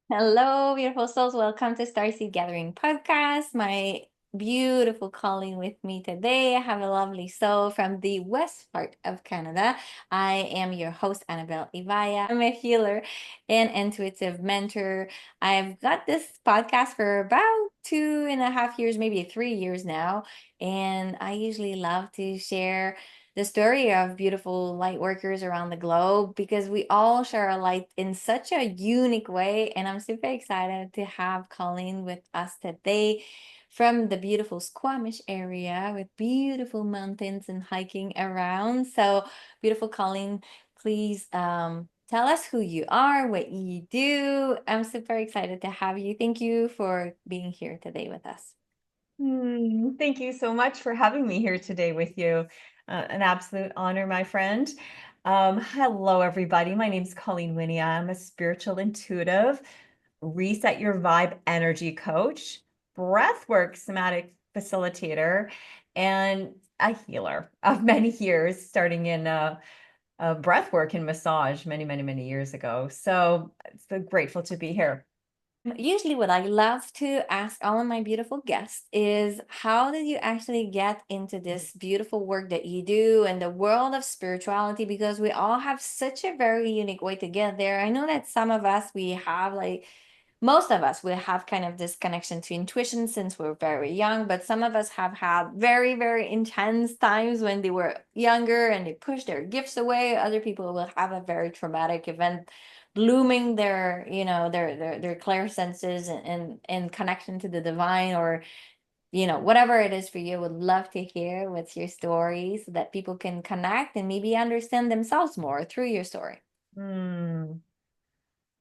Hello, beautiful souls. Welcome to Starseed Gathering Podcast. My beautiful Colleen with me today. I have a lovely soul from the west part of Canada. I am your host, Annabelle Ivaya. I'm a healer and intuitive mentor. I've got this podcast for about 2.5 years, maybe 3 years now. And I usually love to share the story of beautiful light workers around the globe because we all share a light in such a unique way. And I'm super excited to have Colleen with us today from the beautiful Squamish area with beautiful mountains and hiking around. So, beautiful Colleen, please tell us who you are, what you do. I'm super excited to have you. Thank you for being here today with us. Thank you so much for having me here today with you. An absolute honor, my friend. Hello, everybody. My name is Colleen Wynia. I'm a spiritual intuitive, reset your vibe energy coach, breathwork somatic facilitator, and a healer of many years, starting in breathwork and massage many years ago. So grateful to be here. Usually, what I love to ask all of my beautiful guests is how did you actually get into this beautiful work that you do and the world of spirituality? Because we all have such a very unique way to get there. I know that some of us, we have like, most of us will have kind of this connection to intuition since we're very young, but some of us have had very intense times when they were younger and they pushed their gifts away. Other people will have a very traumatic event blooming their their clear senses and connection to the divine, or whatever it is for you. Would love to hear what's your story so that people can connect and maybe understand themselves more through your story. Mm,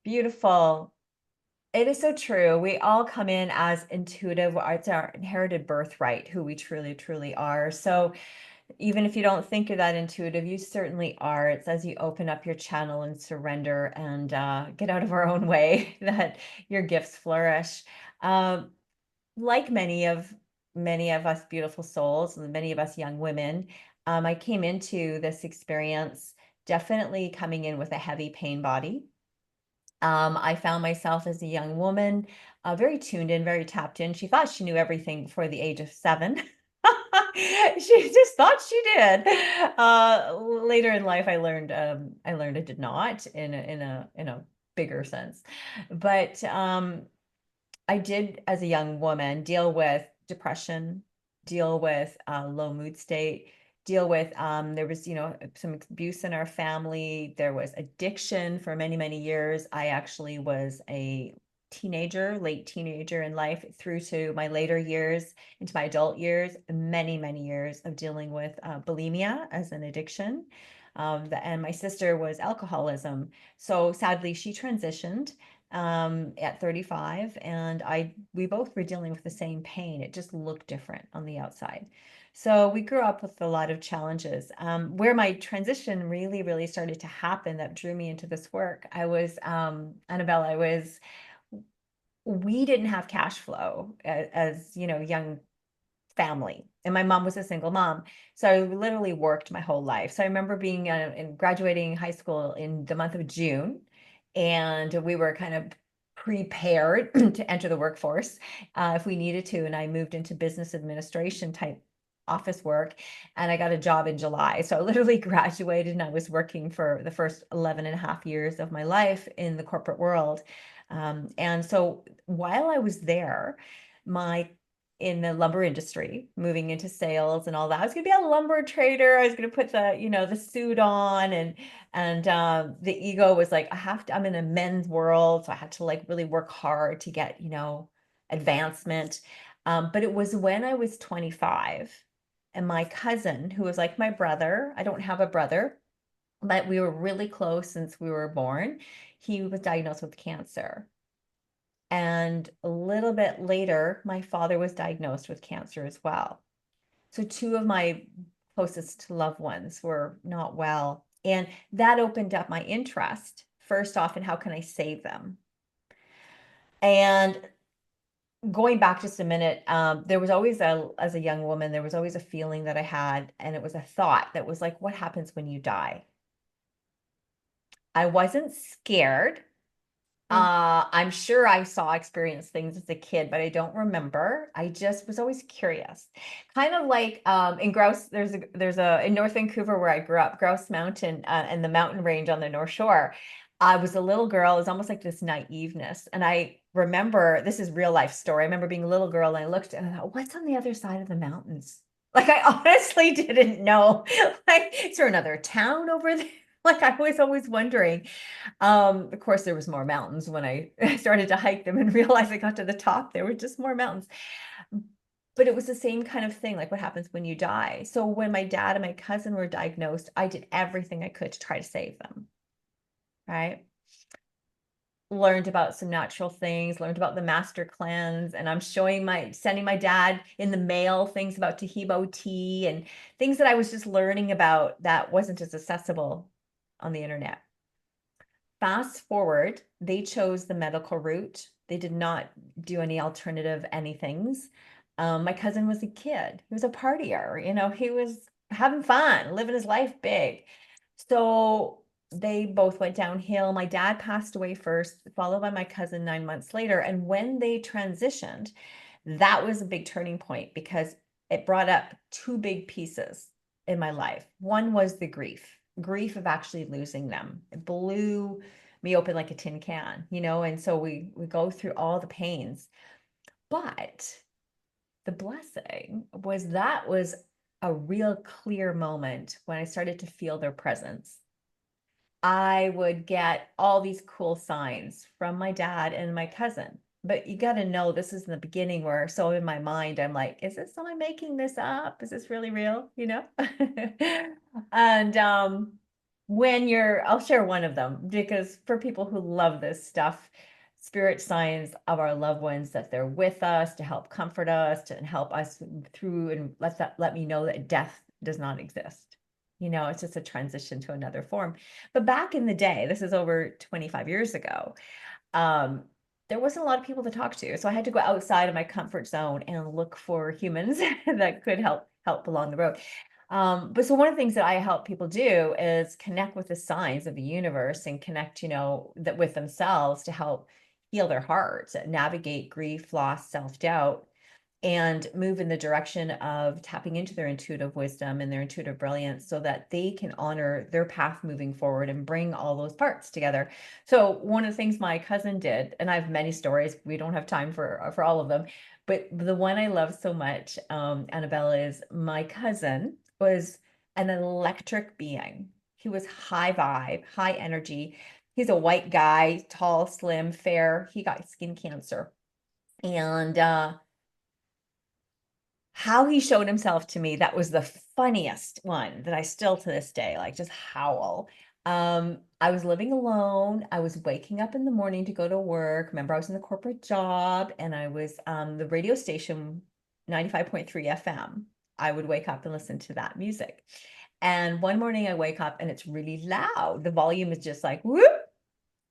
beautiful. It is so true. We all come in as intuitive. It's our inherited birthright, who we truly are. So even if you don't think you're that intuitive, you certainly are. It's as you open up your channel and surrender and get out of our own way that your gifts flourish. Um, like many of us beautiful souls and many of us young women, I came into this experience definitely coming in with a heavy pain body. I found myself as a young woman, very tuned in, very tapped in. She thought she knew everything before the age of 7. She just thought she did. Later in life, I learned I did not in a bigger sense. But I did, as a young woman, deal with depression, deal with low mood state, deal with there was, some abuse in our family. There was addiction for many years. I actually was a teenager, late teenager in life through to my later years, into my adult years, many years of dealing with bulimia as an addiction. And my sister was alcoholism. So sadly, she transitioned at 35, and we both were dealing with the same pain. It just looked different on the outside. So we grew up with a lot of challenges. Where my transition really started to happen that drew me into this work, I was, Annabelle, we didn't have cash flow as young family. And my mom was a single mom. So I literally worked my whole life. So I remember being in graduating high school in the month of June, and we were kind of prepared to enter the workforce if we needed to. And I moved into business administration type office work, and I got a job in July. So I literally graduated and I was working for the first 11 and a half years of my life in the corporate world. And so while I was there, my in the lumber industry, moving into sales and all that. I was going to be a lumber trader. I was going to put the suit on, and the ego was like, I'm in a men's world, so I had to like really work hard to get, advancement. But it was when I was 25, and my cousin, who was like my brother, I don't have a brother, but we were really close since we were born. He was diagnosed with cancer. And a little bit later, my father was diagnosed with cancer as well. So two of my closest loved ones were not well. And that opened up my interest, first off, in how can I save them? And going back just a minute, there was always as a young woman, there was always a feeling that I had, and it was a thought that was like, what happens when you die? I wasn't scared. Mm, I'm sure I saw, experienced things as a kid, but I don't remember. I just was always curious. Kind of like in Grouse, there's a in North Vancouver where I grew up, Grouse Mountain, and the mountain range on the North Shore. I was a little girl. It was almost like this naiveness, and I remember, this is real life story. I remember being a little girl and I looked and I thought, what's on the other side of the mountains? Like I honestly didn't know. Like, is there another town over there? Like I was always wondering. Of course, there was more mountains when I started to hike them and realized I got to the top, there were just more mountains. But it was the same kind of thing, like what happens when you die. So when my dad and my cousin were diagnosed, I did everything I could to try to save them, right? Learned about some natural things, learned about the master cleanse, and I'm sending my dad in the mail things about Tahibo tea and things that I was just learning about that wasn't as accessible on the internet. Fast forward, they chose the medical route. They did not do any alternative anythings. My cousin was a kid. He was a partier. He was having fun, living his life big. So they both went downhill. My dad passed away first, followed by my cousin 9 months later. And when they transitioned, that was a big turning point because it brought up two big pieces in my life. One was the grief of actually losing them. It blew me open like a tin can, and so we go through all the pains. But the blessing was that was a real clear moment when I started to feel their presence. I would get all these cool signs from my dad and my cousin. But you got to know this is in the beginning where, so in my mind, I'm like, is this someone making this up? Is this really real? And I'll share one of them because for people who love this stuff, spirit signs of our loved ones that they're with us to help comfort us, to help us through, and let me know that death does not exist. It's just a transition to another form. But back in the day, this is over 25 years ago, um, there wasn't a lot of people to talk to. So I had to go outside of my comfort zone and look for humans that could help along the road. But so one of the things that I help people do is connect with the signs of the universe and connect, that with themselves to help heal their hearts, navigate grief, loss, self-doubt, and move in the direction of tapping into their intuitive wisdom and their intuitive brilliance so that they can honor their path moving forward and bring all those parts together. So one of the things my cousin did, and I have many stories, we don't have time for all of them, but the one I love so much, Annabella, is my cousin was an electric being. He was high vibe, high energy. He's a white guy, tall, slim, fair. He got skin cancer. And how he showed himself to me, that was the funniest one that I still to this day, like, just howl. I was living alone. I was waking up in the morning to go to work. Remember, I was in the corporate job and I was the radio station 95.3 FM. I would wake up and listen to that music. And one morning I wake up and it's really loud. The volume is just like whoop.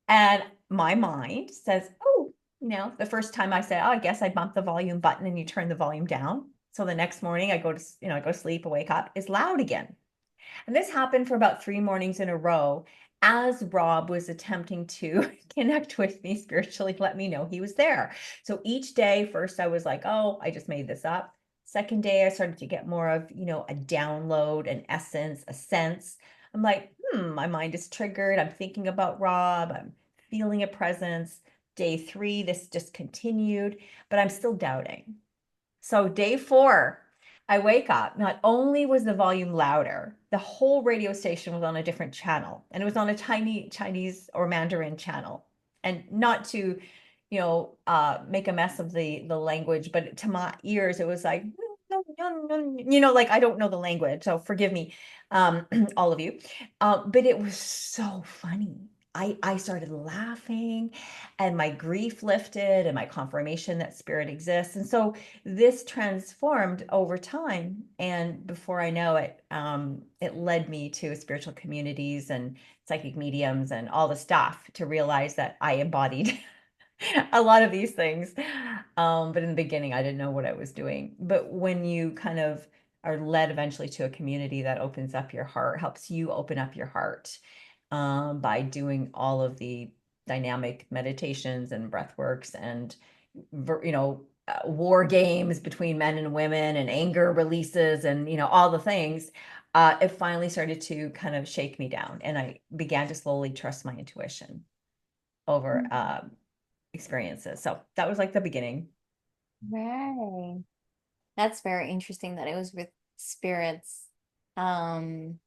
And my mind says, oh, the first time I said, oh, I guess I bumped the volume button and you turn the volume down. So the next morning I go to sleep, I wake up, it's loud again. And this happened for about 3 mornings in a row as Rob was attempting to connect with me spiritually, let me know he was there. So each day, first I was like, oh, I just made this up. Second day, I started to get more of, a download, an essence, a sense. I'm like, my mind is triggered. I'm thinking about Rob. I'm feeling a presence. Day 3, this just continued, but I'm still doubting. So day 4, I wake up. Not only was the volume louder, the whole radio station was on a different channel, and it was on a tiny Chinese or Mandarin channel. And not to, make a mess of the language, but to my ears, it was like, like I don't know the language, so forgive me, all of you. But it was so funny. I started laughing and my grief lifted and my confirmation that spirit exists. And so this transformed over time. And before I know it, it led me to spiritual communities and psychic mediums and all the stuff to realize that I embodied a lot of these things. But in the beginning, I didn't know what I was doing. But when you kind of are led eventually to a community that opens up your heart, helps you open up your heart by doing all of the dynamic meditations and breath works and, war games between men and women and anger releases and, all the things, it finally started to kind of shake me down. And I began to slowly trust my intuition over experiences. So that was like the beginning. Right. That's very interesting that it was with spirits. Um,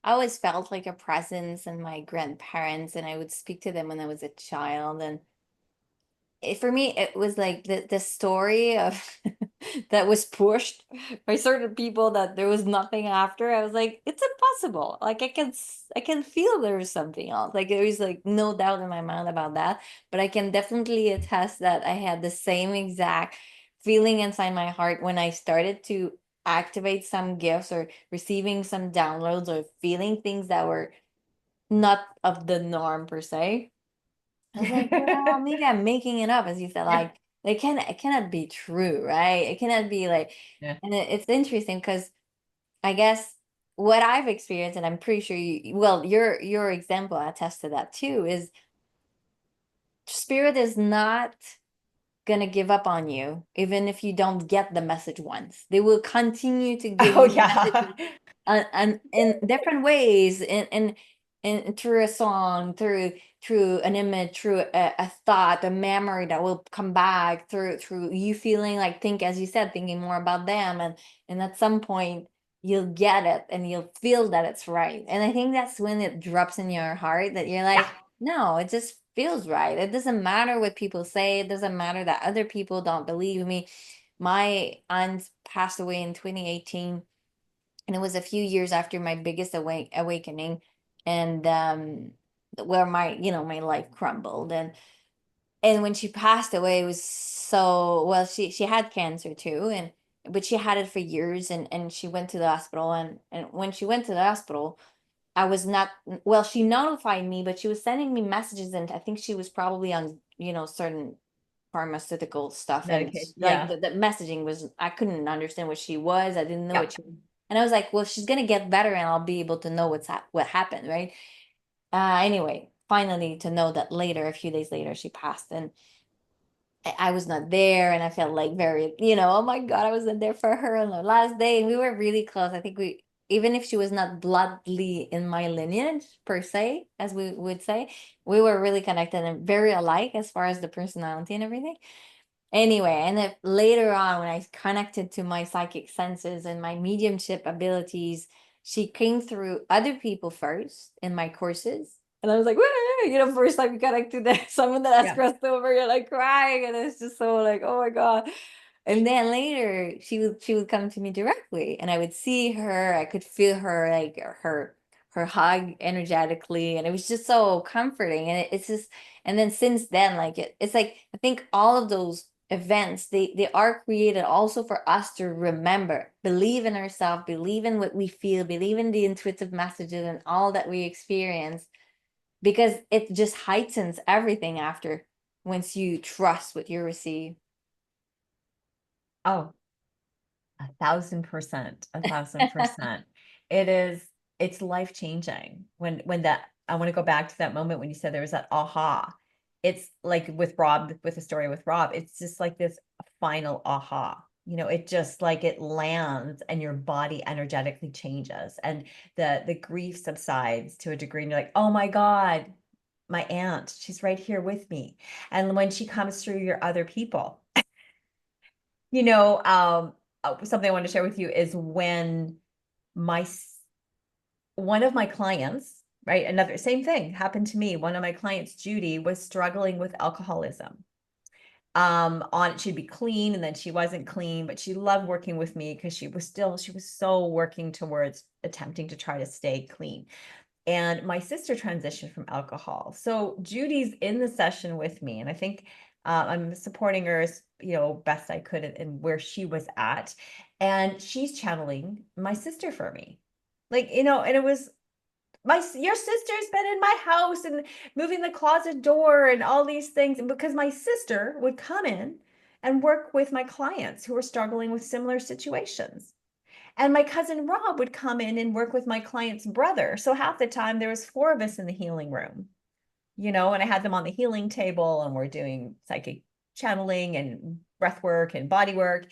I always felt like a presence in my grandparents, and I would speak to them when I was a child. And for me, it was like the story of that was pushed by certain people that there was nothing after. I was like, it's impossible. Like I can feel there was something else. Like there is like no doubt in my mind about that. But I can definitely attest that I had the same exact feeling inside my heart when I started to activate some gifts or receiving some downloads or feeling things that were not of the norm per se. I was like, well, maybe I'm making it up, as you said, Yeah. like it cannot be true, right? It cannot be like, Yeah. and it's interesting because I guess what I've experienced, and I'm pretty sure well, your example attests to that too, is spirit is not gonna give up on you, even if you don't get the message once. They will continue to give Oh you yeah. messages and in different ways, and through a song, through an image, through a thought, a memory that will come back through you feeling like think as you said, thinking more about them, and at some point you'll get it and you'll feel that it's right. And I think that's when it drops in your heart that you're Yeah. like, no, it just feels right. It doesn't matter what people say. It doesn't matter that other people don't believe me. My aunt passed away in 2018, and it was a few years after my biggest awakening, and where my my life crumbled. And when she passed away, it was so well. She had cancer too, and but she had it for years, and she went to the hospital, and when she went to the hospital, I was not well, she notified me, but she was sending me messages, and I think she was probably on, certain pharmaceutical stuff, and Medication. like Yeah. the messaging was I couldn't understand what she was. I didn't know Yeah. what she and I was like, well, she's gonna get better and I'll be able to know what happened, right? Anyway, finally to know that later, a few days later, she passed, and I was not there, and I felt like very, oh my God, I wasn't there for her on the last day. And we were really close. I think even if she was not bloodly in my lineage per se, as we would say, we were really connected and very alike as far as the personality and everything. Anyway, and then later on, when I connected to my psychic senses and my mediumship abilities, she came through other people first in my courses. And I was like, first time you connect to that, someone that has Yeah. crossed over, you're like crying. And it's just so like, oh my God. And then later she would come to me directly, and I would see her, I could feel her, like her hug energetically, and it was just so comforting. And it's just, and then since then, like it's like I think all of those events, they are created also for us to remember, believe in ourselves, believe in what we feel, believe in the intuitive messages and all that we experience, because it just heightens everything after, once you trust what you receive. Oh, 1,000%, 1,000%. It is, it's life changing. When that, I want to go back to that moment when you said there was that aha. It's like with Rob, with the story with Rob, it's just like this final aha. It just like it lands and your body energetically changes and the grief subsides to a degree, and you're like, oh my God, my aunt, she's right here with me. And when she comes through your other people, you know, something I want to share with you is when my one of my clients, right, another same thing happened to me. One of my clients, Judy, was struggling with alcoholism. On she'd be clean and then she wasn't clean, but she loved working with me because she was so working towards attempting to try to stay clean. And my sister transitioned from alcohol. So Judy's in the session with me, and I think I'm supporting her as best I could in where she was at, and she's channeling my sister for me, like and it was your sister's been in my house and moving the closet door and all these things, and because my sister would come in and work with my clients who were struggling with similar situations. And my cousin Rob would come in and work with my client's brother. So half the time there was four of us in the healing room. and I had them on the healing table and we're doing psychic channeling and breath work and body work.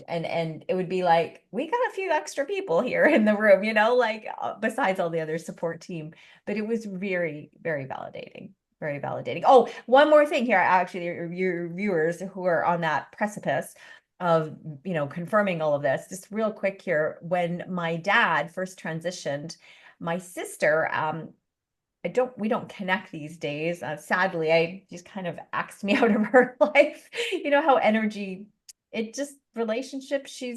And it would be like, we got a few extra people here in the room, like besides all the other support team. But it was very, very validating. Very validating. Oh, one more thing here, actually, your viewers who are on that precipice of, confirming all of this, just real quick here. When my dad first transitioned, my sister, we don't connect these days. Sadly, I just kind of axed me out of her life. You know how energy, it just relationship, she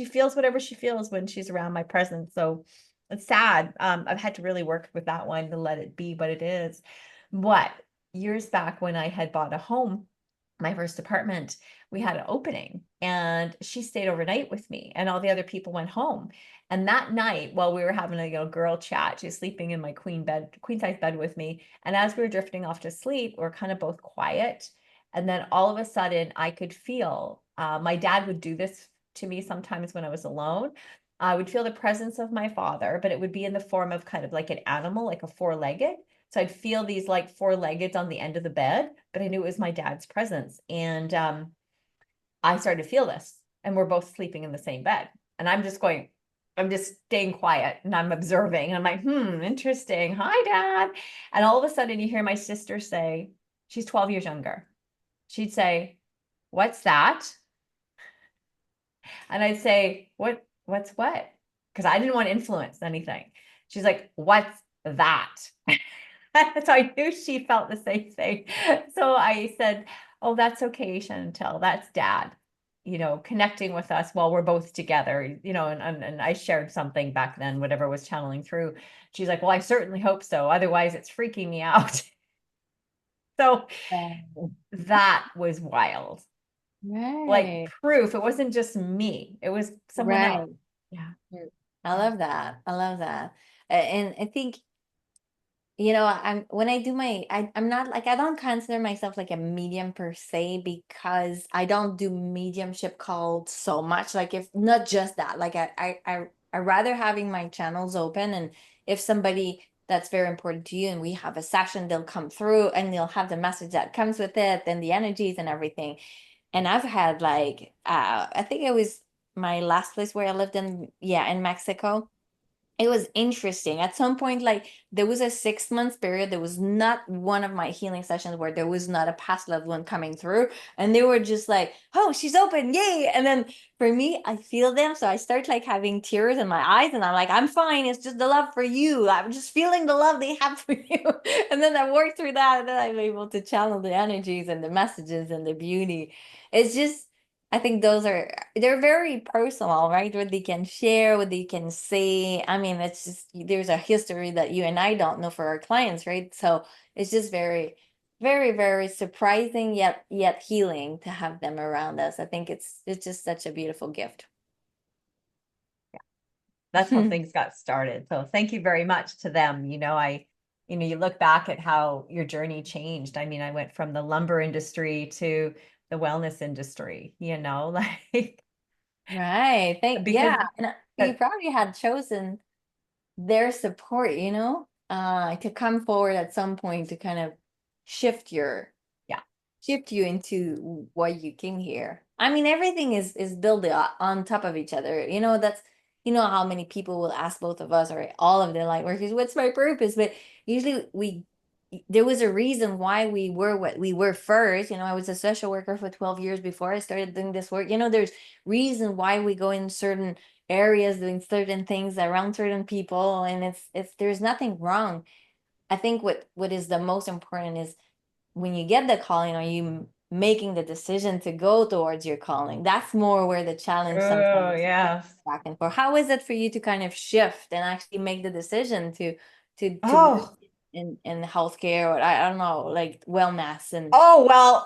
feels whatever she feels when she's around my presence. So it's sad. I've had to really work with that one to let it be what it is. But years back when I had bought a home, my first apartment, we had an opening and she stayed overnight with me and all the other people went home. And that night, while we were having a girl chat, she's sleeping in my queen size bed with me. And as we were drifting off to sleep, we're kind of both quiet. And then all of a sudden, I could feel my dad would do this to me sometimes when I was alone. I would feel the presence of my father, but it would be in the form of kind of like an animal, like a four-legged. So I'd feel these like four-leggeds on the end of the bed, but I knew it was my dad's presence. And I started to feel this, and we're both sleeping in the same bed. And I'm just staying quiet and I'm observing. And I'm like, interesting. Hi, Dad. And all of a sudden you hear my sister say, she's 12 years younger. She'd say, what's that? And I'd say, what's what? Because I didn't want to influence anything. She's like, what's that? So I knew she felt the same thing. So I said, oh, that's okay, Chantel. That's Dad, connecting with us while we're both together, and I shared something back then, whatever was channeling through. She's like, well, I certainly hope so. Otherwise, it's freaking me out. So that was wild. Like Right. proof. It wasn't just me. It was someone else. Right. Yeah. I Yeah. love that. I love that. And I think, I'm when I do I'm not like, I don't consider myself like a medium per se because I don't do mediumship called so much. Like if not just that, like I rather having my channels open, and if somebody that's very important to you and we have a session, they'll come through and they'll have the message that comes with it and the energies and everything. And I've had like I think it was my last place where I lived in, yeah, in Mexico. It was interesting. At some point, like there was a 6 month period, there was not one of my healing sessions where there was not a past loved one coming through. And they were just like, oh, she's open, yay. And then for me, I feel them. So I start like having tears in my eyes and I'm like, I'm fine. It's just the love for you. I'm just feeling the love they have for you. And then I work through that and then I'm able to channel the energies and the messages and the beauty. It's just I think they're very personal, right? What they can share, what they can say. I mean, it's just there's a history that you and I don't know for our clients, right? So it's just very, very, very surprising yet healing to have them around us. I think it's just such a beautiful gift. That's how things got started. So thank you very much to them. You look back at how your journey changed. I mean, I went from the lumber industry to the wellness industry, like Right. because Yeah. And you that, probably had chosen their support, to come forward at some point to kind of shift your yeah. shift you into what you came here. I mean, everything is built on top of each other. That's how many people will ask both of us or all of their light workers, what's my purpose? But usually there was a reason why we were what we were first. I was a social worker for 12 years before I started doing this work. There's reason why we go in certain areas doing certain things around certain people, and it's there's nothing wrong. I think what is the most important is when you get the calling, are you making the decision to go towards your calling? That's more where the challenge Oh, sometimes yeah. back and forth. How is it for you to kind of shift and actually make the decision to work Oh, in healthcare, or I don't know, like wellness and oh, well,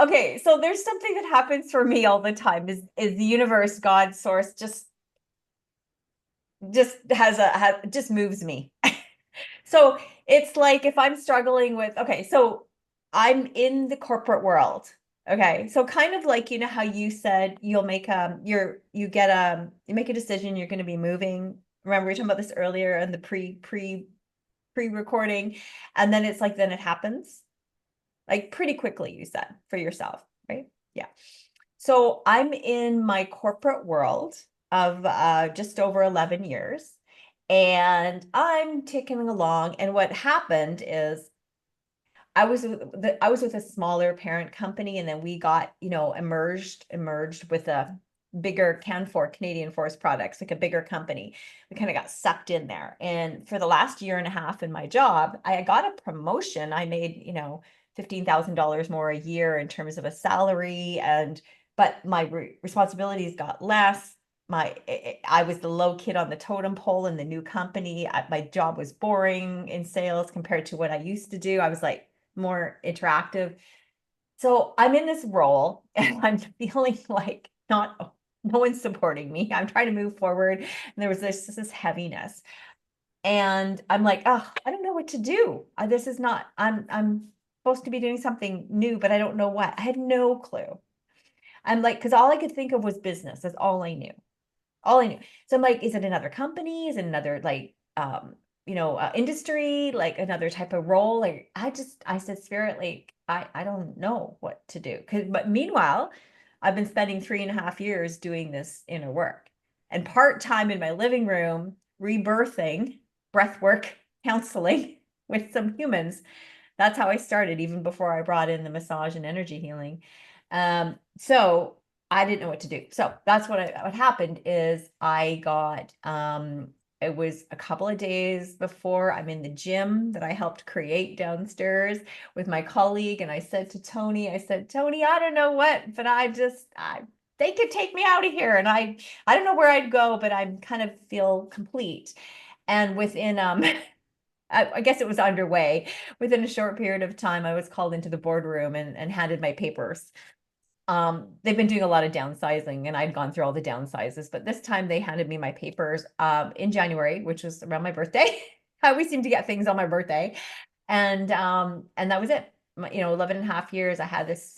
okay. So there's something that happens for me all the time is the universe, God, source just moves me. So it's like if I'm struggling with, okay, so I'm in the corporate world. Okay. So kind of like, how you said you'll make you make a decision, you're going to be moving. Remember we were talking about this earlier in the pre pre-recording. And then it's like, then it happens like pretty quickly, you said, for yourself, right? Yeah. So I'm in my corporate world of just over 11 years, and I'm ticking along. And what happened is I was with a smaller parent company, and then we got, emerged with a bigger Canadian Forest Products, like a bigger company. We kind of got sucked in there. And for the last year and a half in my job, I got a promotion. I made, $15,000 more a year in terms of a salary, but my responsibilities got less. I was the low kid on the totem pole in the new company. My job was boring in sales compared to what I used to do. I was like more interactive. So I'm in this role and I'm feeling like no one's supporting me. I'm trying to move forward. And there was this heaviness. And I'm like, oh, I don't know what to do. This is not, I'm supposed to be doing something new, but I don't know what. I had no clue. I'm like, because all I could think of was business. That's all I knew. All I knew. So I'm like, is it another company? Is it another like industry, like another type of role? Like I said, Spirit, like I don't know what to do. But meanwhile, I've been spending 3.5 years doing this inner work and part-time in my living room, rebirthing, breath work, counseling with some humans. That's how I started, even before I brought in the massage and energy healing. So I didn't know what to do. So that's what happened is I got, it was a couple of days before I'm in the gym that I helped create downstairs with my colleague. And I said to Tony, Tony, I don't know what, but they could take me out of here. And I don't know where I'd go, but I kind of feel complete. And within, I guess it was underway. Within a short period of time, I was called into the boardroom and handed my papers. They've been doing a lot of downsizing, and I'd gone through all the downsizes, but this time they handed me my papers in January, which was around my birthday. I always seem to get things on my birthday. And that was it. 11 and a half years, I had this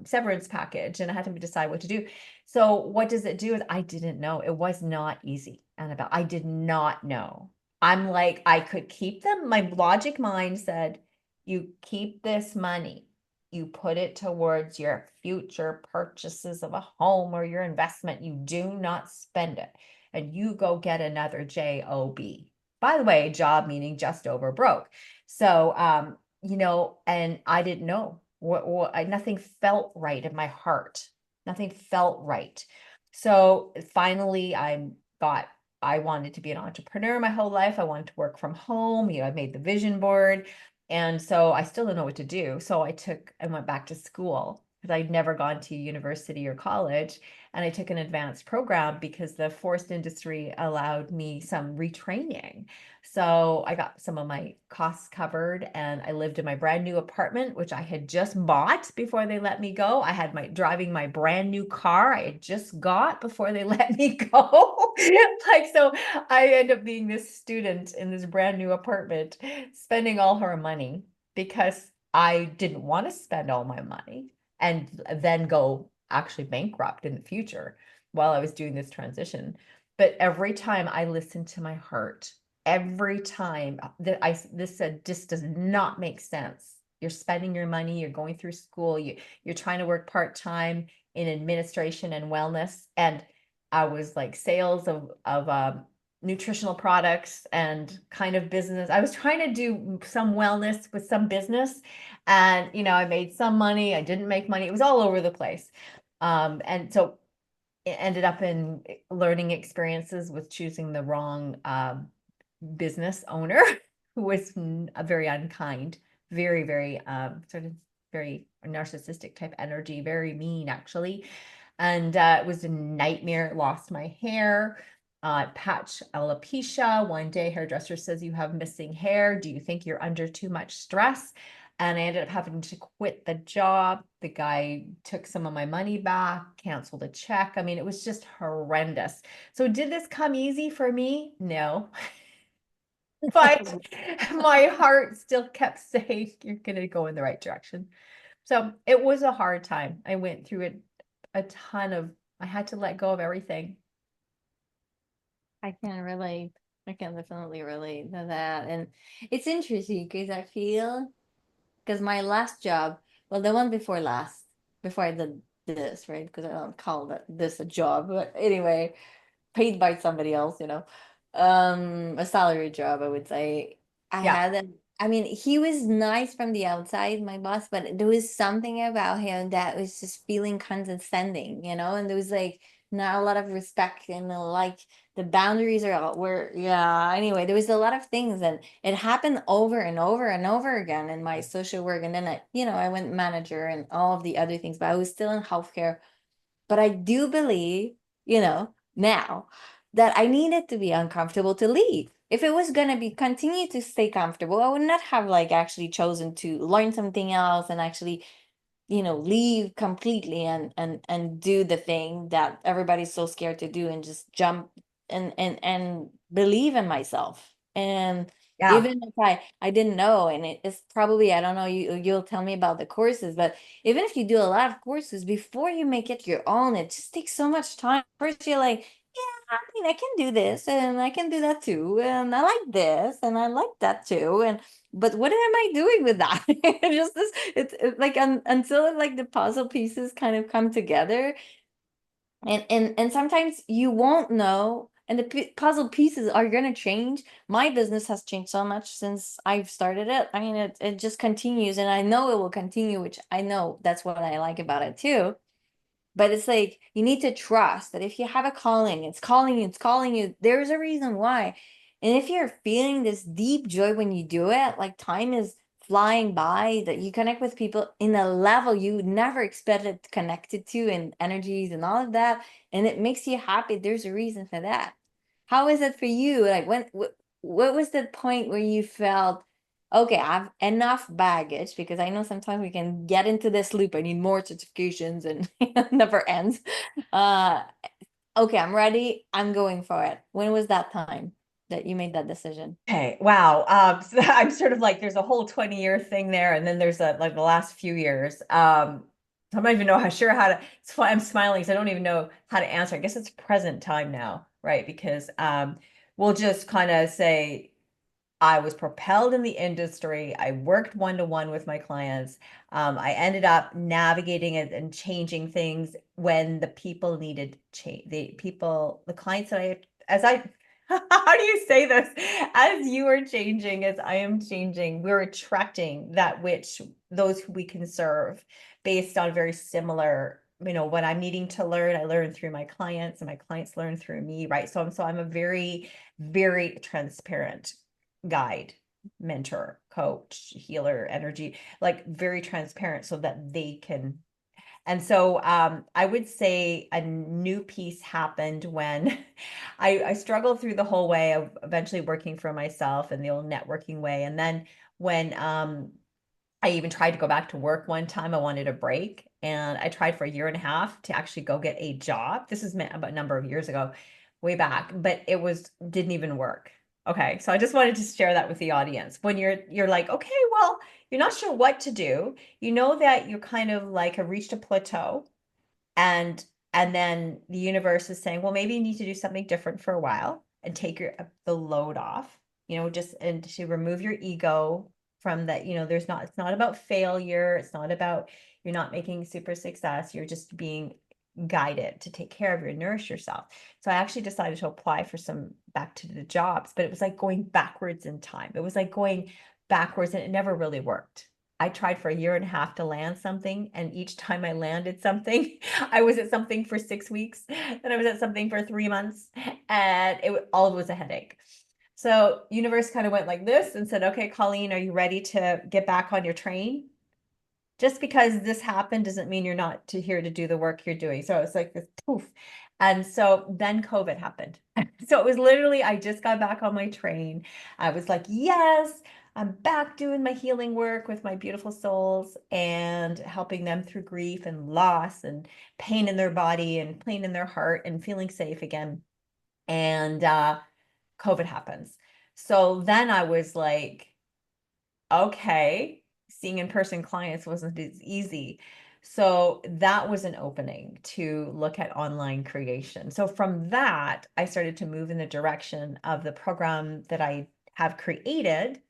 severance package, and I had to decide what to do. So what does it do is I didn't know. It was not easy, Annabelle. I did not know. I'm like, I could keep them. My logic mind said, you keep this money, you put it towards your future purchases of a home or your investment. You do not spend it, and you go get another job. By the way, job meaning just over broke. So, and I didn't know nothing felt right in my heart. Nothing felt right. So finally, I wanted to be an entrepreneur my whole life. I wanted to work from home. I made the vision board. And so I still don't know what to do. So I went back to school because I'd never gone to university or college. And I took an advanced program because the forest industry allowed me some retraining. So I got some of my costs covered, and I lived in my brand new apartment, which I had just bought before they let me go. I had driving my brand new car I had just got before they let me go. So I end up being this student in this brand new apartment, spending all her money because I didn't want to spend all my money and then go actually bankrupt in the future while I was doing this transition. But every time I listened to my heart, every time this said, this does not make sense. You're spending your money, you're going through school, you're trying to work part-time in administration and wellness. And I was like sales of nutritional products and kind of business. I was trying to do some wellness with some business, and I made some money, I didn't make money. It was all over the place. And so it ended up in learning experiences with choosing the wrong business owner who was very unkind, very, very sort of very narcissistic type energy, very mean actually. And it was a nightmare. Lost my hair, patch alopecia. One day hairdresser says, you have missing hair. Do you think you're under too much stress? And I ended up having to quit the job. The guy took some of my money back, canceled a check. I mean, it was just horrendous. So did this come easy for me? No. But my heart still kept saying, you're going to go in the right direction. So it was a hard time. I went through it I had to let go of everything. I can relate. I can definitely relate to that. And it's interesting because I feel, because my last job, well, the one before last, before I did this, right? Because I don't call this a job, but anyway, paid by somebody else, a salary job, I would say. I Yeah. had a, I mean, he was nice from the outside, my boss, but there was something about him that was just feeling condescending, and there was like not a lot of respect, and like the boundaries are all where, yeah, anyway, there was a lot of things, and it happened over and over and over again in my social work. And then I went manager and all of the other things, but I was still in healthcare. But I do believe, now that I needed to be uncomfortable to leave. If it was gonna be continue to stay comfortable, I would not have like actually chosen to learn something else and actually, leave completely and do the thing that everybody's so scared to do and just jump and believe in myself. And Yeah. even if I didn't know, and it's probably, I don't know, you'll tell me about the courses, but even if you do a lot of courses before you make it your own, it just takes so much time. First you're like, yeah, I mean, I can do this and I can do that too, and I like this and I like that too, and but what am I doing with that? Just this, it's like until like the puzzle pieces kind of come together, and sometimes you won't know, and the puzzle pieces are gonna change. My business has changed so much since I've started it. I mean, it just continues, and I know it will continue, which I know that's what I like about it too. But it's like you need to trust that if you have a calling, it's calling you, it's calling you. There's a reason why. And if you're feeling this deep joy when you do it, like time is flying by, that you connect with people in a level you never expected connected to, and energies and all of that, and it makes you happy, there's a reason for that. How is it for you? Like what was the point where you felt, okay, I've enough baggage, because I know sometimes we can get into this loop. I need more certifications and it never ends. Uh, okay, I'm ready. I'm going for it. When was that time that you made that decision? Okay. Wow. So I'm sort of like there's a whole 20-year thing there, and then there's a like the last few years. I don't even know how to. It's why I'm smiling because I don't even know how to answer. I guess it's present time now, right? Because we'll just kind of say I was propelled in the industry. I worked one-to-one with my clients. I ended up navigating it and changing things when the people needed change. The clients that how do you say this? As you are changing, as I am changing, we're attracting that which those who we can serve based on very similar, what I'm needing to learn, I learn through my clients and my clients learn through me, right? So I'm a very, very transparent guide, mentor, coach, healer, energy, like very transparent so that they can. And so I would say a new piece happened when I struggled through the whole way of eventually working for myself in the old networking way. And then when I even tried to go back to work one time, I wanted a break. And I tried for a year and a half to actually go get a job. This is about a number of years ago, way back, but didn't even work. Okay, so I just wanted to share that with the audience. When you're like, okay, well, you're not sure what to do. You know that you kind of like have reached a plateau, and then the universe is saying, well, maybe you need to do something different for a while and take the load off, just and to remove your ego from that. It's not about failure. It's not about you're not making super success. You're just being guided to take care of you and nourish yourself. So I actually decided to apply for some back to the jobs, but it was like going backwards in time. It was like going backwards, and it never really worked. I tried for a year and a half to land something, and each time I landed something, I was at something for 6 weeks, then I was at something for 3 months, and all of it was a headache. So universe kind of went like this and said, okay, Colleen, are you ready to get back on your train? Just because this happened doesn't mean you're not here to do the work you're doing. So it's like this poof. And so then COVID happened. So it was literally, I just got back on my train. I was like, yes, I'm back doing my healing work with my beautiful souls and helping them through grief and loss and pain in their body and pain in their heart and feeling safe again. And COVID happens. So then I was like, okay, seeing in-person clients wasn't as easy. So that was an opening to look at online creation. So from that, I started to move in the direction of the program that I have created,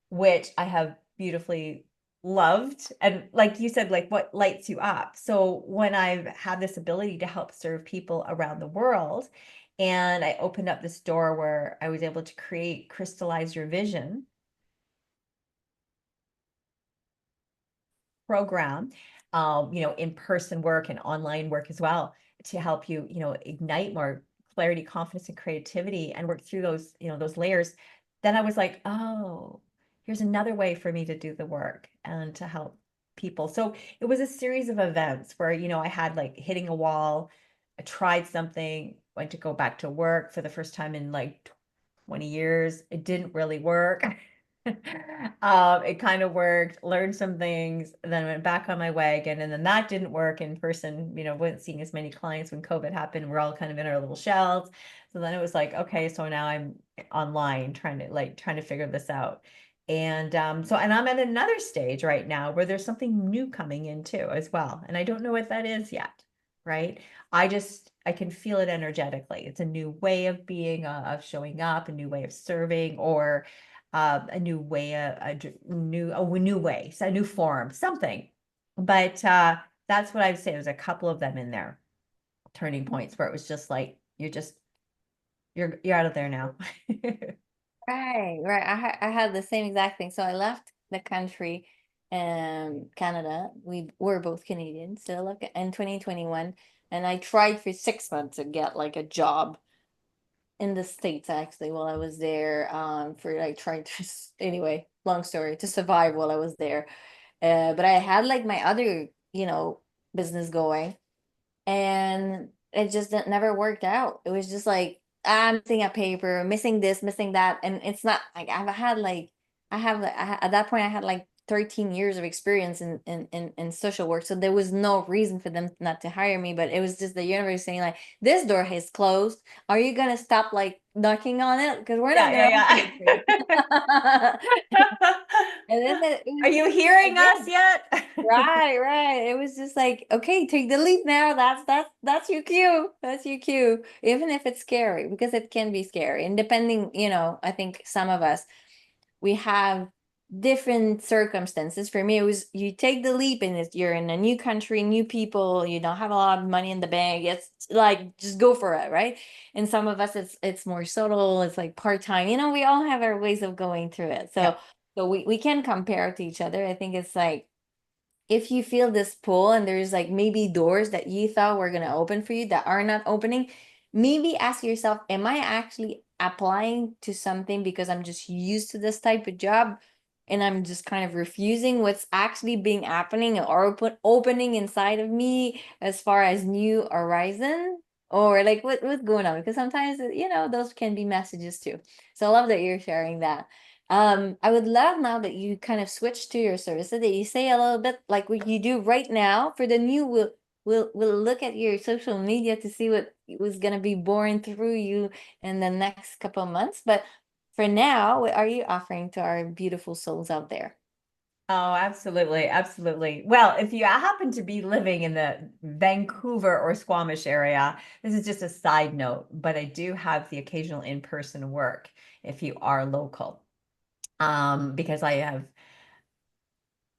which I have beautifully loved. And like you said, like what lights you up. So when I've had this ability to help serve people around the world, and I opened up this door where I was able to create Crystallize Your Vision program, in-person work and online work as well, to help you, ignite more clarity, confidence, and creativity and work through those, those layers. Then I was like, oh, here's another way for me to do the work and to help people. So it was a series of events where, I had like hitting a wall. I tried something, went to go back to work for the first time in like 20 years. It didn't really work. It kind of worked, learned some things, then went back on my wagon, and then that didn't work in person. Wasn't seeing as many clients when COVID happened. We're all kind of in our little shells. So then it was like, okay, so now I'm online trying to figure this out. And and I'm at another stage right now where there's something new coming in too as well. And I don't know what that is yet, right? I can feel it energetically. It's a new way of being, of showing up, a new way of serving, or a new way, a new way, so a new form, something. But that's what I would say. There's a couple of them in there, turning points where it was just like you're out of there now. Right, right. I had the same exact thing. So I left the country, Canada. We were both Canadian still, like in 2021, and I tried for 6 months to get like a job in the States actually while I was there. For I tried to anyway, long story, to survive while I was there. But I had like my other, business going, and it just never worked out. It was just like I'm missing a paper, missing this, missing that, and it's not like at that point I had like 13 years of experience in social work, so there was no reason for them not to hire me. But it was just the universe saying like, this door is closed. Are you gonna stop like knocking on it? Because we're not Yeah, gonna open it for yeah, you. yeah. And then it Are was you just hearing us again. yet? Right, right. It was just like, okay, take the leap now. That's your cue. That's your cue. Even if it's scary, because it can be scary. And depending, I think some of us, we have different circumstances. For me, it was you take the leap and you're in a new country, new people, you don't have a lot of money in the bank. It's like just go for it, right? And some of us it's more subtle, it's like part-time. We all have our ways of going through it. Yeah, So we can compare to each other. I think it's like if you feel this pull and there's like maybe doors that you thought were going to open for you that are not opening, maybe ask yourself, am I actually applying to something because I'm just used to this type of job and I'm just kind of refusing what's actually being happening or opening inside of me as far as new horizon, or like what's going on? Because sometimes, those can be messages too. So I love that you're sharing that. I would love now that you kind of switch to your services, that you say a little bit like what you do right now for the new. We'll look at your social media to see what was gonna be born through you in the next couple of months. But for now, what are you offering to our beautiful souls out there? oh, absolutely, absolutely. Well, if you happen to be living in the Vancouver or Squamish area, this is just a side note, but I do have the occasional in-person work if you are local. Because I have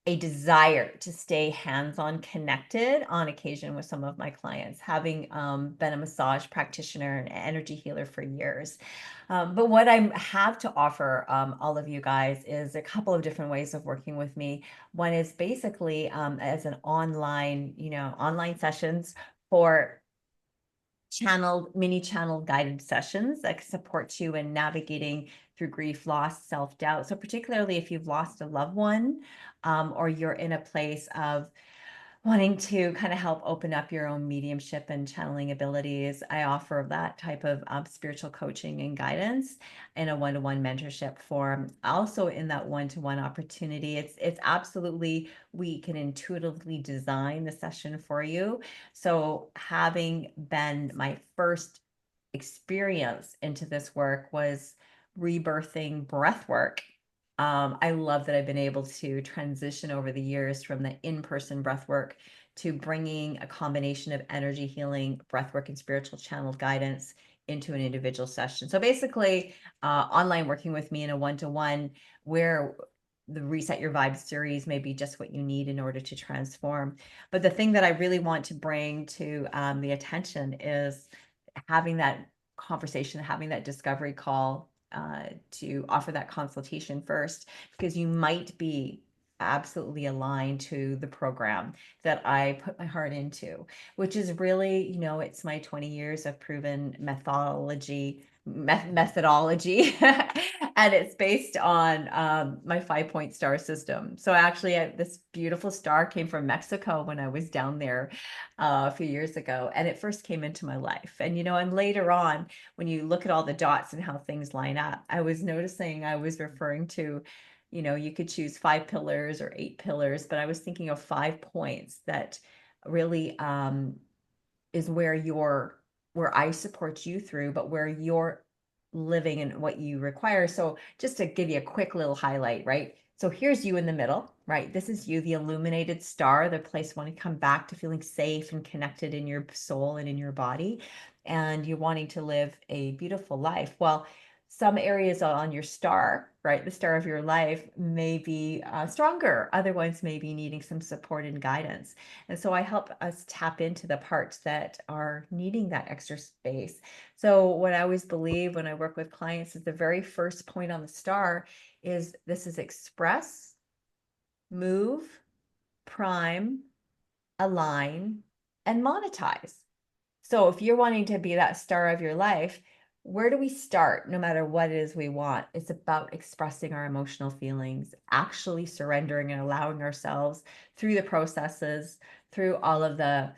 a desire to stay hands-on connected on occasion with some of my clients, having been a massage practitioner and energy healer for years. But what I have to offer all of you guys is a couple of different ways of working with me. One is basically as an online, online sessions for mini channeled guided sessions that support you in navigating through grief, loss, self-doubt. So particularly if you've lost a loved one, or you're in a place of wanting to kind of help open up your own mediumship and channeling abilities, I offer that type of spiritual coaching and guidance in a one-to-one mentorship form. Also in that one-to-one opportunity, it's absolutely, we can intuitively design the session for you. So having been my first experience into this work was rebirthing breath work I love that I've been able to transition over the years from the in-person breath work to bringing a combination of energy healing, breath work, and spiritual channeled guidance into an individual session. So basically, online working with me in a one-to-one, where the Reset Your Vibe series may be just what you need in order to transform. But the thing that I really want to bring to the attention is having that conversation, having that discovery call, to offer that consultation first, because you might be absolutely aligned to the program that I put my heart into, which is really, it's my 20 years of proven methodology, and it's based on my 5-point star system. So actually, this beautiful star came from Mexico when I was down there a few years ago, and it first came into my life. And later on, when you look at all the dots and how things line up, I was noticing I was referring to, you could choose 5 pillars or 8 pillars, but I was thinking of 5 points that really is where I support you through, but where you're living and what you require. So just to give you a quick little highlight, right? So here's you in the middle, right? This is you, the illuminated star, the place you want to come back to feeling safe and connected in your soul and in your body, and you're wanting to live a beautiful life. Well, some areas on your star, right, the star of your life, may be stronger. Other ones may be needing some support and guidance. And so I help us tap into the parts that are needing that extra space. So what I always believe when I work with clients is the very first point on the star is this is express, move, prime, align, and monetize. So if you're wanting to be that star of your life, where do we start? No matter what it is we want, it's about expressing our emotional feelings, actually surrendering and allowing ourselves through the processes, through all of the,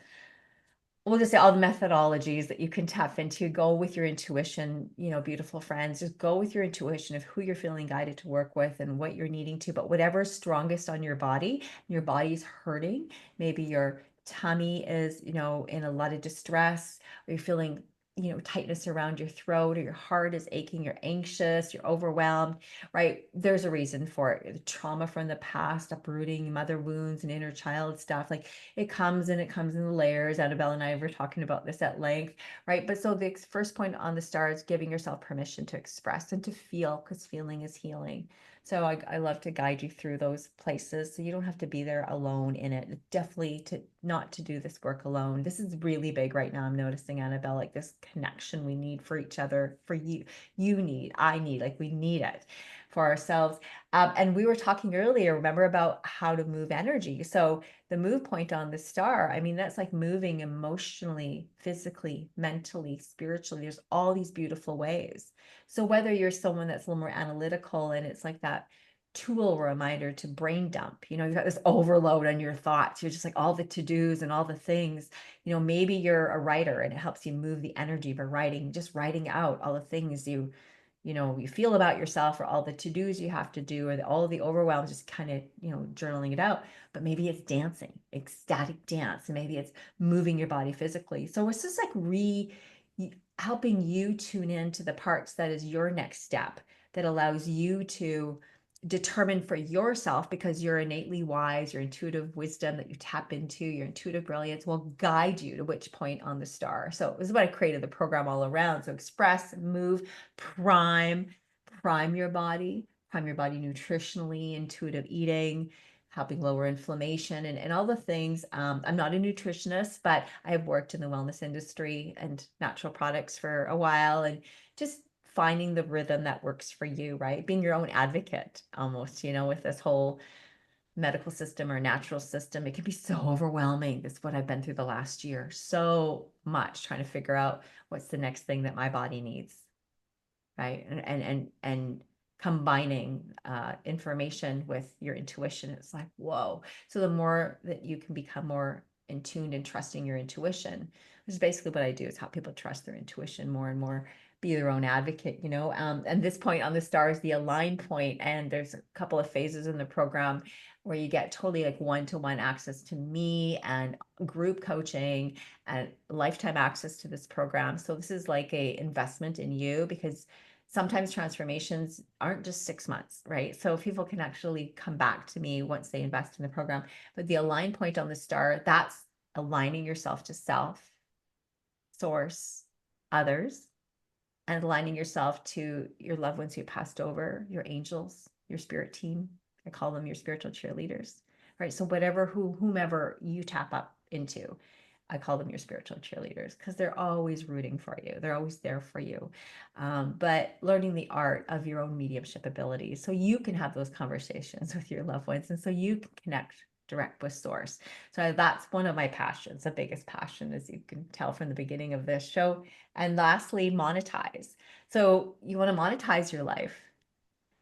we'll just say all the methodologies that you can tap into. Go with your intuition, beautiful friends. Just go with your intuition of who you're feeling guided to work with and what you're needing to. But whatever's strongest on your body's hurting. Maybe your tummy is, in a lot of distress, or you're feeling, tightness around your throat, or your heart is aching, you're anxious, you're overwhelmed, right? There's a reason for it. The trauma from the past, uprooting mother wounds and inner child stuff. Like it comes in the layers. Annabelle and I were talking about this at length, right? But so the first point on the star is giving yourself permission to express and to feel, because feeling is healing. So I love to guide you through those places so you don't have to be there alone in it. Definitely not to do this work alone. This is really big right now. I'm noticing, Annabelle, like this connection we need for each other, for you need, I need, like we need it for ourselves. And we were talking earlier, remember, about how to move energy. So the move point on the star, I mean, that's like moving emotionally, physically, mentally, spiritually. There's all these beautiful ways. So whether you're someone that's a little more analytical and it's like that tool reminder to brain dump, you've got this overload on your thoughts. You're just like all the to-dos and all the things, maybe you're a writer and it helps you move the energy by writing, just writing out all the things you feel about yourself, or all the to-dos you have to do, or all the overwhelm, just kind of, journaling it out. But maybe it's dancing, ecstatic dance, and maybe it's moving your body physically. So it's just like helping you tune into the parts that is your next step, that allows you to determine for yourself, because you're innately wise, your intuitive wisdom that you tap into, your intuitive brilliance will guide you to which point on the star. So this is what I created the program all around. So express, move, prime your body, nutritionally, intuitive eating, helping lower inflammation, and all the things. I'm not a nutritionist, but I have worked in the wellness industry and natural products for a while, and just finding the rhythm that works for you, right? Being your own advocate almost, with this whole medical system or natural system. It can be so overwhelming. That's what I've been through the last year. So much trying to figure out what's the next thing that my body needs, right? And combining information with your intuition, it's like, whoa. So the more that you can become more in tune and trusting your intuition, which is basically what I do, is help people trust their intuition more and more, be their own advocate, and this point on the star is the align point, and there's a couple of phases in the program where you get totally like one-to-one access to me and group coaching and lifetime access to this program. So this is like a investment in you, because sometimes transformations aren't just 6 months, right? So people can actually come back to me once they invest in the program. But the align point on the star, that's aligning yourself to self, source, others, and aligning yourself to your loved ones who passed over, your angels, your spirit team. I call them your spiritual cheerleaders, right? So whomever you tap up into, I call them your spiritual cheerleaders because they're always rooting for you. They're always there for you. But learning the art of your own mediumship abilities so you can have those conversations with your loved ones and so you can connect direct with source. So that's one of my passions, the biggest passion, as you can tell from the beginning of this show. And lastly, monetize. So you want to monetize your life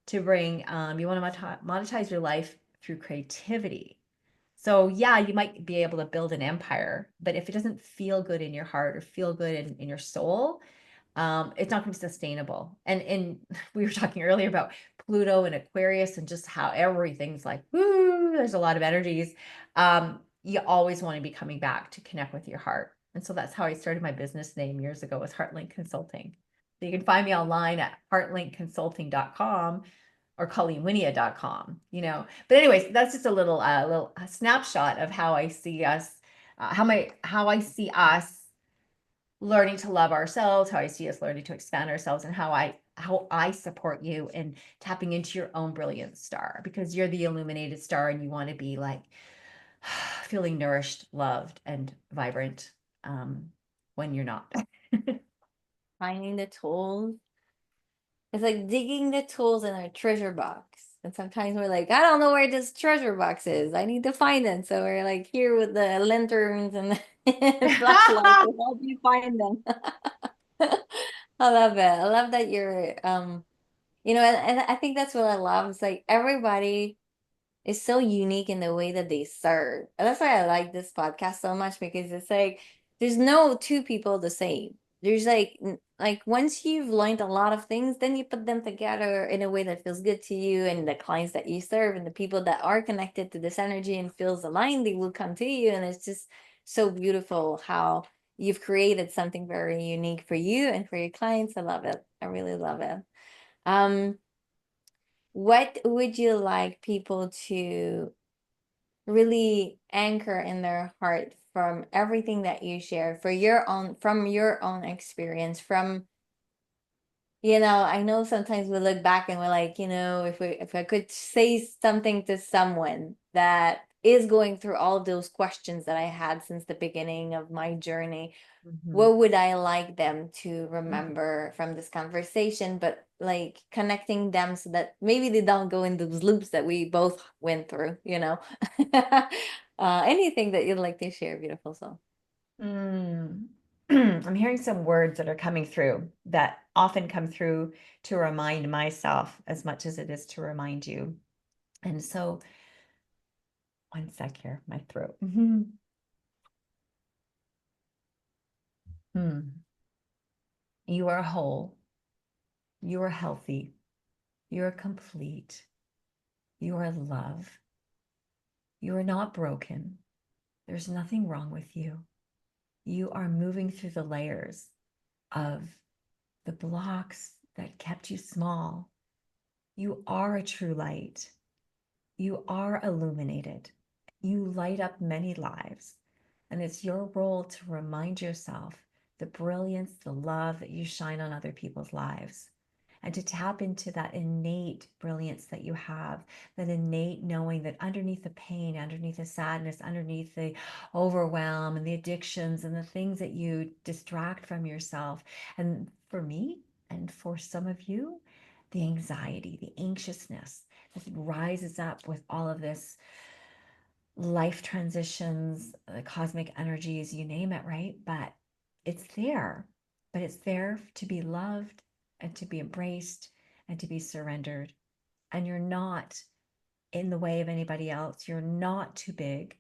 to bring, you want to monetize your life through creativity. So yeah, you might be able to build an empire, but if it doesn't feel good in your heart or feel good in your soul, it's not going to be sustainable. And we were talking earlier about Pluto and Aquarius and just how everything's like, woo, there's a lot of energies. You always want to be coming back to connect with your heart. And so that's how I started my business name years ago, was Heartlink Consulting. So you can find me online at heartlinkconsulting.com or ColleenWynia.com, you know. But anyways, that's just a little snapshot of how I see us, how I see us learning to love ourselves, how I see us learning to expand ourselves, and how I support you in tapping into your own brilliant star, because you're the illuminated star and you want to be like feeling nourished, loved, and vibrant when you're not. Finding the tools. It's like digging the tools in our treasure box. And sometimes we're like, I don't know where this treasure box is. I need to find it. So we're like here with the lanterns and the flashlights to help you find them. I love it. I love that you're and I think that's what I love. It's like everybody is so unique in the way that they serve. And that's why I like this podcast so much, because it's like there's no two people the same. There's like once you've learned a lot of things, then you put them together in a way that feels good to you, and the clients that you serve and the people that are connected to this energy and feels aligned, they will come to you. And it's just so beautiful how you've created something very unique for you and for your clients. I love it. I really love it. Um, what would you like people to really anchor in their heart from everything that you share for your own from your own experience? I know sometimes we look back and we're like, if I could say something to someone that is going through all of those questions that I had since the beginning of my journey, Mhm. what would I like them to remember from this conversation, but like connecting them so that maybe they don't go in those loops that we both went through. Anything that you'd like to share, beautiful soul. Mm. I'm hearing some words that are coming through that often come through to remind myself as much as it is to remind you. And so, one sec here, my throat. Hmm. You are whole. You are healthy. You are complete. You are love. You are not broken. There's nothing wrong with you. You are moving through the layers of the blocks that kept you small. You are a true light. You are illuminated. You light up many lives. And it's your role to remind yourself the brilliance, the love that you shine on other people's lives. And to tap into that innate brilliance that you have, that innate knowing that underneath the pain, underneath the sadness, underneath the overwhelm and the addictions and the things that you distract from yourself. And for me, and for some of you, the anxiety, the anxiousness that rises up with all of this life transitions, the cosmic energies, you name it, right? But it's there, but it's there to be loved and to be embraced and to be surrendered. And you're not in the way of anybody else. You're not too big.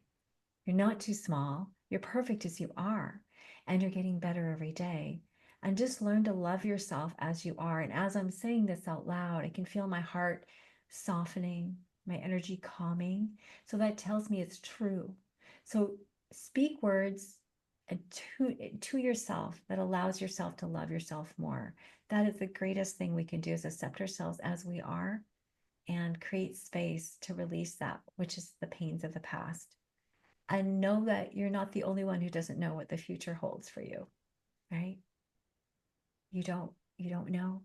You're not too small. You're perfect as you are. And you're getting better every day. And just learn to love yourself as you are. And as I'm saying this out loud, I can feel my heart softening, my energy calming. So that tells me it's true. So speak words to yourself that allows yourself to love yourself more. that is the greatest thing we can do, is accept ourselves as we are and create space to release that, which is the pains of the past. And know that you're not the only one who doesn't know what the future holds for you, right? You don't know.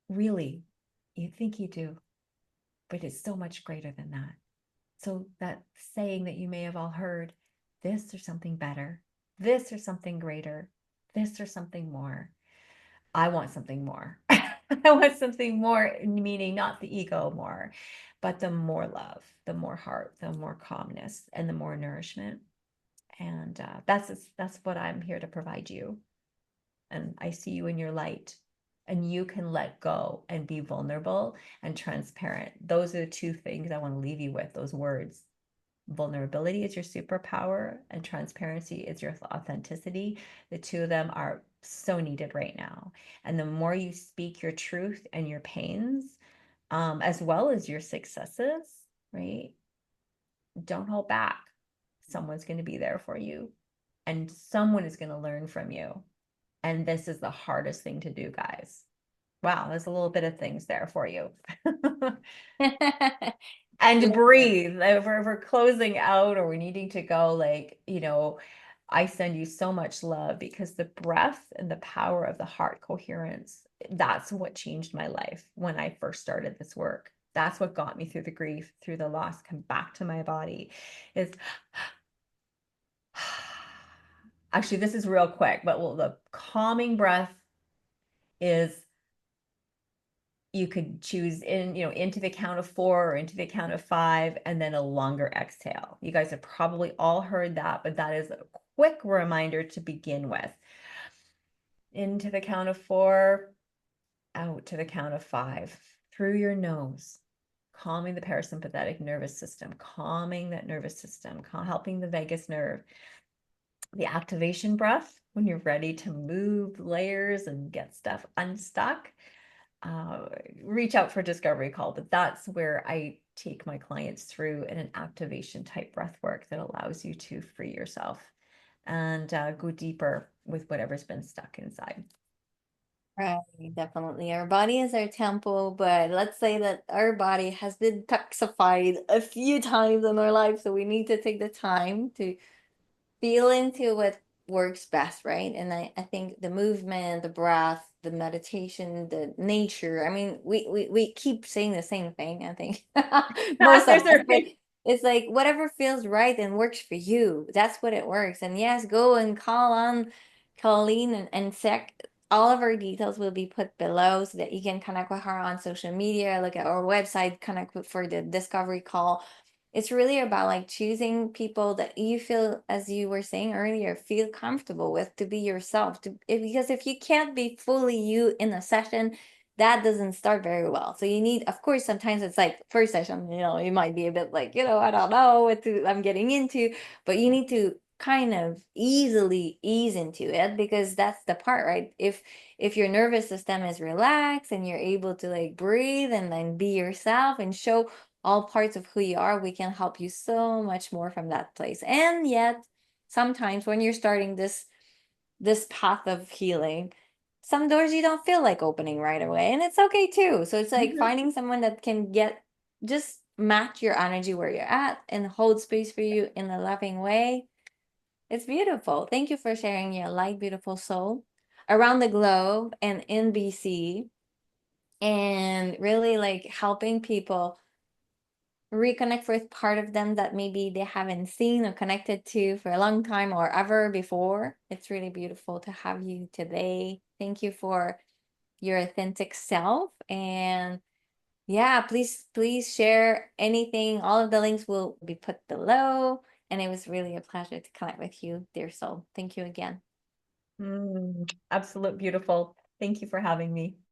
Really, you think you do, but it's so much greater than that. So that saying that you may have all heard, this or something better, this or something greater, this or something more. I want something more. I want something more, meaning not the ego more, but the more love, the more heart, the more calmness, and the more nourishment. And that's what I'm here to provide you. And I see you in your light, and you can let go and be vulnerable and transparent. Those are the two things I want to leave you with, those words. Vulnerability is your superpower, and transparency is your authenticity. The two of them are so needed right now. And the more you speak your truth and your pains, as well as your successes, right? Don't hold back. Someone's going to be there for you, and someone is going to learn from you. And this is the hardest thing to do, guys. Wow, there's a little bit of things there for you. And Yeah. breathe. If we're closing out or we're needing to go, like, I send you so much love, because the breath and the power of the heart coherence, that's what changed my life when I first started this work. That's what got me through the grief, through the loss, come back to my body. Is actually, this is real quick, but the calming breath is, you could choose into the count of 4 or into the count of 5, and then a longer exhale. You guys have probably all heard that, but that is a quick reminder to begin with. Into the count of 4, out to the count of 5, through your nose, calming the parasympathetic nervous system, calming that nervous system, helping the vagus nerve. The activation breath, when you're ready to move layers and get stuff unstuck. Reach out for a discovery call, but that's where I take my clients through in an activation type breath work that allows you to free yourself and go deeper with whatever's been stuck inside. Right, definitely. Our body is our temple, but let's say that our body has been toxified a few times in our life, so we need to take the time to feel into what works best, right? And I think the movement, the breath, the meditation, the nature. I mean, we keep saying the same thing, I think. Most of There's us, a but it's like whatever feels right and works for you. That's what it works. And yes, go and call on Colleen and check. All of our details will be put below so that you can connect with her on social media, look at our website, connect with for the discovery call. It's really about like choosing people that you feel, as you were saying earlier, feel comfortable with, to be yourself, because if you can't be fully you in a session, that doesn't start very well. So you need, of course, sometimes it's like first session, you might be a bit like, I don't know I'm getting into, but you need to kind of easily ease into it, because that's the part, right? If your nervous system is relaxed and you're able to like breathe and then be yourself and show all parts of who you are, we can help you so much more from that place. And yet, sometimes when you're starting this path of healing, some doors you don't feel like opening right away, and it's okay too. So it's like Mhm. finding someone that can just match your energy where you're at and hold space for you in a loving way. It's beautiful. Thank you for sharing your light, beautiful soul around the globe and in BC, and really like helping people reconnect with part of them that maybe they haven't seen or connected to for a long time or ever before. It's really beautiful to have you today. Thank you for your authentic self. And yeah, please share anything. All of the links will be put below. And it was really a pleasure to connect with you, dear soul. Thank you again. Absolute beautiful. Thank you for having me.